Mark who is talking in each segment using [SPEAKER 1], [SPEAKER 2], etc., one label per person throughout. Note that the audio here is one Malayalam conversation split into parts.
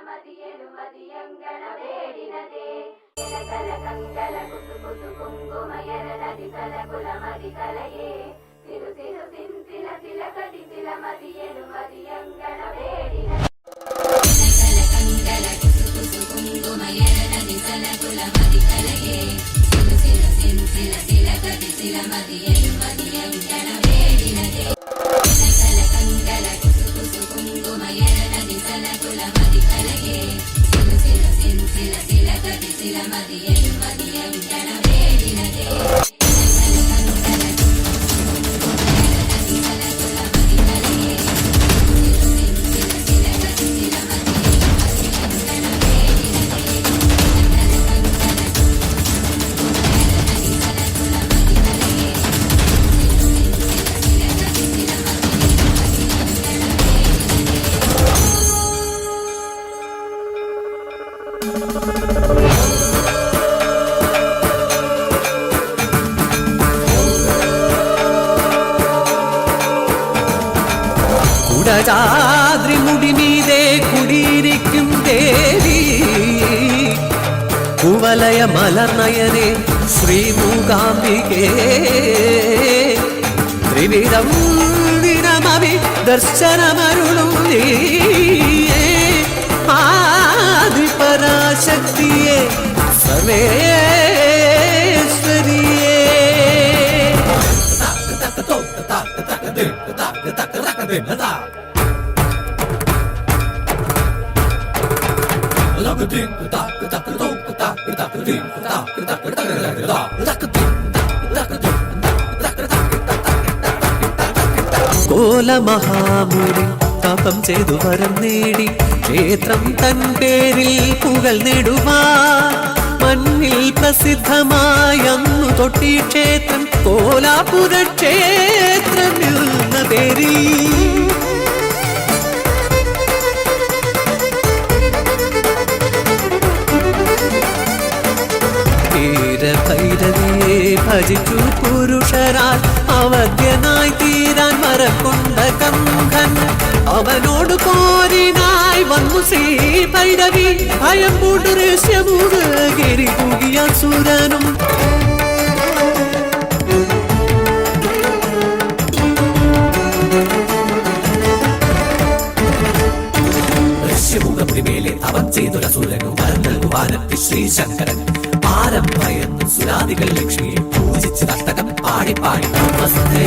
[SPEAKER 1] మదియలు మదియంగణ వేడినదే కల కంగళ కుసు కుసు కుంకుమ ఎరనది కలకుల మది కలయే సిరు సిరు సింతిల సిలకటి సిల మదియలు మదియంగణ వేడినదే కల కంగళ కుసు కుసు కుంకుమ ఎరనది కలకుల మది కలయే సిరు సిరు సింతిల సిలకటి సిల మదియలు మదియంగణ వేడినదే కల కంగళ కుసు కుసు కుంకుమ ఎరనది కలకుల మది కలయే సిరు సిరు సింతిల సిలకటి సిల మదియలు మదియంగణ వేడినదే
[SPEAKER 2] കുടജാദ്രി മുടിമീതെ കുടിയിരിക്കും ദേവി കുവലയ മലർനയനെ ശ്രീമൂകാംബികേ ത്രിവിധം വിരമവി ദർശനമരുളും ആദിപരാശക്തിയെ സർവേശ്വരിയേ കോലമഹാമുനി തപം ചെയ്തു വരം നേടി ക്ഷേത്രം തൻ പേരിൽ പുകൾ നേടുവാൻ മണ്ണിൽ പ്രസിദ്ധമായന്നു തൊട്ടി ക്ഷേത്രം കോലാപുര ക്ഷേത്രം എന്ന പേരിൽ ഭൈരവിയെ ഭജിച്ചു പുരുഷരാൽ അവധ്യനായി തീരാൻ മരക്കൊണ്ട കംഖൻ അവനോട് പോരിനായി വന്നു ശ്രീ ഭൈരവി ഭയം പൂണ്ട് രഹസ്യമൂട് ഗിരി കൂകിയ സുരനും ഋഷ്യമുഖത്തിമേലെ അവൻ ചെയ്തൊരസുരനു വരം നൽകുവാനെത്തി ശ്രീശങ്കരൻ ആരംഭയെന്നു സുരാദികൾ ലക്ഷ്മിയെ പൂജിച്ച് നർത്തകം പാടി പാടി നമസ്തേ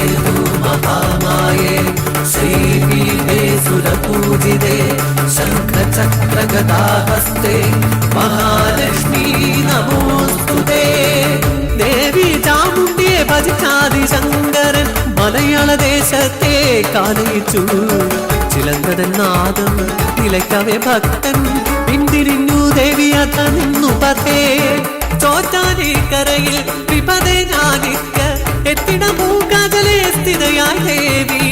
[SPEAKER 2] മഹാമായേ ശ്രീപീഠേ സുരപൂജിതേ ശംഖചക്രഗദാഹസ്തേ മഹാലക്ഷ്മീ നമോസ്തുതേ ദേവി ചാമുണ്ഡിയെ ഭജിച്ചാതി ശങ്കരൻ മലയാള ദേശത്തെ കാലയിച്ചു ചിലങ്കടൻ നാദം നിലയ്ക്കവേ ഭക്തൻ പിന്തിരിഞ്ഞു ദേവിയത നിന്നു പതേ ചോറ്റാനിക്കരയിൽ വിപദേ ഞാനിക്ക എത്തിട മൂകാജലേ സ്ഥിതയായി ദേവി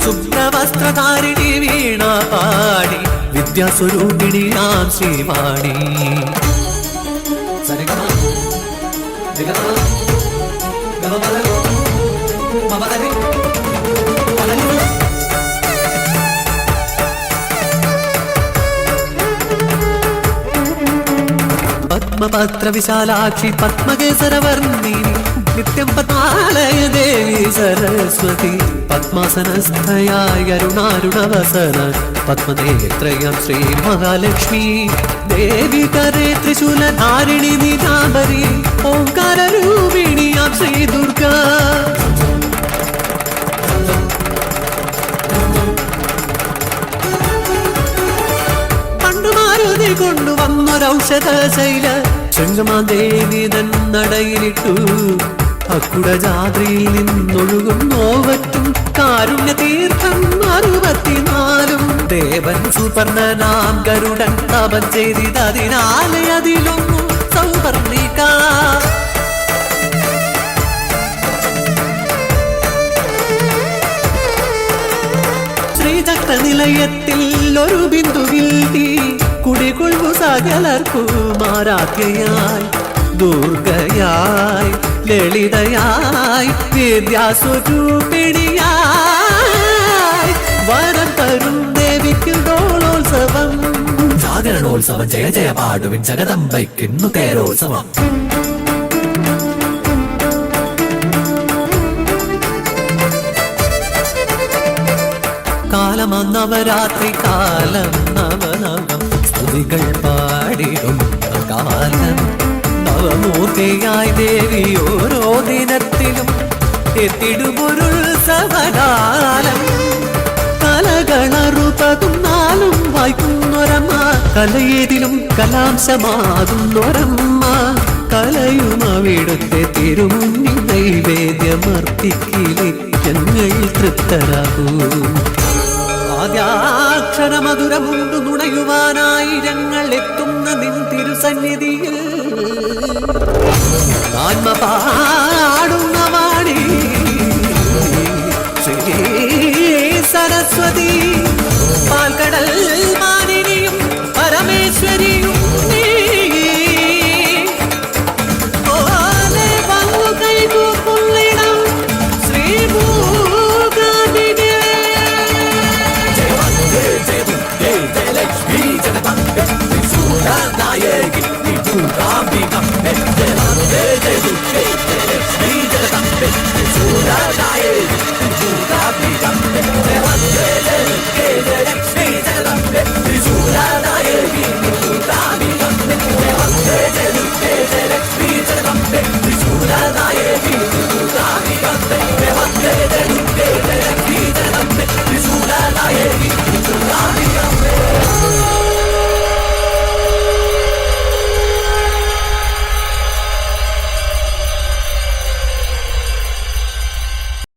[SPEAKER 2] ശുഭ്രവസ്ത്രധാരിണി വീണ പാടി വിദ്യാസ്വരൂപിണി നാം ശ്രീവാണി പത്മപത്ര വിശാലാക്ഷി പത്മകേസരവർണ്ണി നിത്യം പത്മാലയ ദേവി സരസ്വതി പത്മാസനസ്ഥയായ അരുണാരുണവസന പത്മനേത്രയം ശ്രീ മഹാലക്ഷ്മി ദേവി കരേ ത്രിശൂലധാരിണി നീതാംബരി ഓംകാരരൂപിണിയാം ശ്രീ ദുർഗ പണ്ടുമാരുതി കൊണ്ടുവന്നൊരൗഷധശൈല ശൃംഗമാദേവി തൻ നടയിലിട്ടു അക്കുടജാദ്രിയിൽ നിന്നൊഴുകും നോവറ്റും കാരുണ്യ തീർത്ഥം 64 ദേവൻ സുപർണനാം ഗരുഡൻ തപം ചെയ്തിതതിനാലെ അതിലൊന്നും സൗപർണിക ശ്രീചക്രനിലയത്തിൽ ഒരു ബിന്ദുവിൽ തീ കുടികൊള്ളു സകലർക്കുമാരാധ്യയായി ദുർഗയായി ലളിതയായി വിദ്യാസ്വരൂപിണിയായി വരം തരും ദേവിക്ക് ഡോളോത്സവം തിരണോത്സവം ജയ ജയ പാടുവിൻ ജഗദംബയ്ക്കിന്നു തേരോത്സവം. കാലമാം നവരാത്രി കാലം നവനവം സ്തുതികൾ പാടിടുന്ന കാലം. നവമൂർത്തിയായി ദേവി ഓരോ ദിനത്തിലും എത്തിടുമൊരുത്സവകാലം. കലകളറുപതും നാളും വായിക്കുന്നൊരമ്മ, കലയേതിലും കലാംശമാകുന്നൊരമ്മ. കലയും അവിടുത്തെ തിരുമുന്നിൽ നൈവേദ്യമർപ്പിക്കിലെ ഞങ്ങൾ തൃപ്തരാകൂ. ആദ്യാക്ഷരമധുരമുണ്ടു നുണയുവാനായിരങ്ങൾ എത്തുന്ന നിൻ തിരുസന്നിധിയിൽ ആത്മ പാടുന്ന വാണി ശ്രീ സരസ്വതി. പാൽക്കടൽ മാനിനിയും പരമേശ്വരിയും നീ ഓലെ വന്നു കൈകൂപ്പുള്ളിടം ശ്രീഭൂകാതിനെ.
[SPEAKER 3] Jai